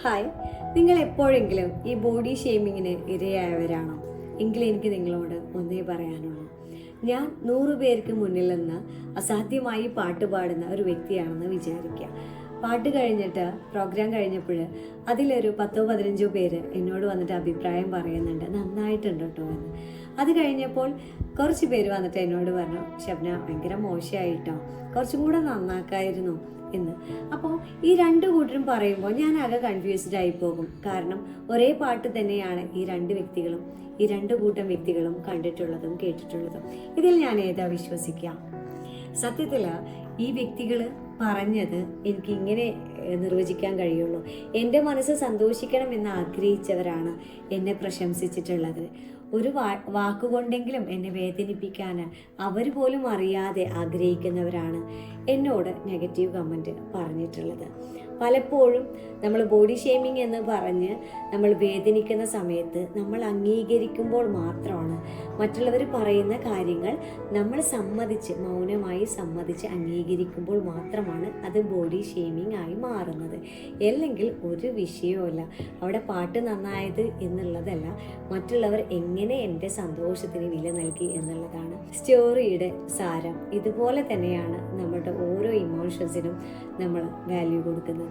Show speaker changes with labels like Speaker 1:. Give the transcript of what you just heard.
Speaker 1: Hi, നിങ്ങൾ എപ്പോഴെങ്കിലും ഈ ബോഡി ഷേമിങ്ങിന് ഇരയായവരാണോ? എങ്കിൽ എനിക്ക് നിങ്ങളോട് ഒന്നേ പറയാനുള്ളൂ. ഞാൻ 100 പേർക്ക് മുന്നിൽ നിന്ന് അസാധ്യമായി പാട്ട് പാടുന്ന ഒരു വ്യക്തിയാണെന്ന് വിചാരിക്കുക. പാട്ട് കഴിഞ്ഞിട്ട് പ്രോഗ്രാം കഴിഞ്ഞപ്പോൾ അതിലൊരു 10-15 പേര് എന്നോട് വന്നിട്ട് അഭിപ്രായം പറയുന്നുണ്ട്, നന്നായിട്ടുണ്ട് കേട്ടോ എന്ന്. അത് കഴിഞ്ഞപ്പോൾ കുറച്ച് പേര് വന്നിട്ട് എന്നോട് പറഞ്ഞു, ഷബ്ന ഭയങ്കര മോശമായിട്ടോ, കുറച്ചും കൂടെ നന്നാക്കായിരുന്നു എന്ന്. അപ്പോൾ ഈ രണ്ട് കൂട്ടരും പറയുമ്പോൾ ഞാൻ ആകെ കൺഫ്യൂസ്ഡ് ആയി പോകും. കാരണം ഒരേ പാട്ട് തന്നെയാണ് ഈ രണ്ട് കൂട്ടം വ്യക്തികളും കണ്ടിട്ടുള്ളതും കേട്ടിട്ടുള്ളതും. ഇതിൽ ഞാൻ ഏതാ വിശ്വസിക്കാം? സത്യത്തിൽ ഈ വ്യക്തികൾ പറഞ്ഞത് എനിക്ക് ഇങ്ങനെ നിർവചിക്കാൻ കഴിയുള്ളൂ. എൻ്റെ മനസ്സ് സന്തോഷിക്കണമെന്ന് ആഗ്രഹിച്ചവരാണ് എന്നെ പ്രശംസിച്ചിട്ടുള്ളത്. ഒരു വാക്കുകൊണ്ടെങ്കിലും എന്നെ വേദനിപ്പിക്കാൻ അവർ പോലും അറിയാതെ ആഗ്രഹിക്കുന്നവരാണ് എന്നോട് നെഗറ്റീവ് കമൻറ്റ് പറഞ്ഞിട്ടുള്ളത്. പലപ്പോഴും നമ്മൾ ബോഡി ഷേമിങ് എന്ന് പറഞ്ഞ് നമ്മൾ വേദനിക്കുന്ന സമയത്ത് നമ്മൾ അംഗീകരിക്കുമ്പോൾ മാത്രമാണ്, മറ്റുള്ളവർ പറയുന്ന കാര്യങ്ങൾ നമ്മൾ മൗനമായി സമ്മതിച്ച് അംഗീകരിക്കുമ്പോൾ മാത്രമാണ് അത് ബോഡി ഷേമിങ് ആയി മാറുന്നത്. അല്ലെങ്കിൽ ഒരു വിഷയവുമല്ല. അവിടെ പാട്ട് നന്നായത് എന്നുള്ളതല്ല, മറ്റുള്ളവർ എങ്ങനെ എൻ്റെ സന്തോഷത്തിന് വില നൽകി എന്നുള്ളതാണ് സ്റ്റോറിയുടെ സാരം. ഇതുപോലെ തന്നെയാണ് നമ്മുടെ ഓരോ ഇമോഷൻസിനും നമ്മൾ വാല്യൂ കൊടുക്കുന്നത്.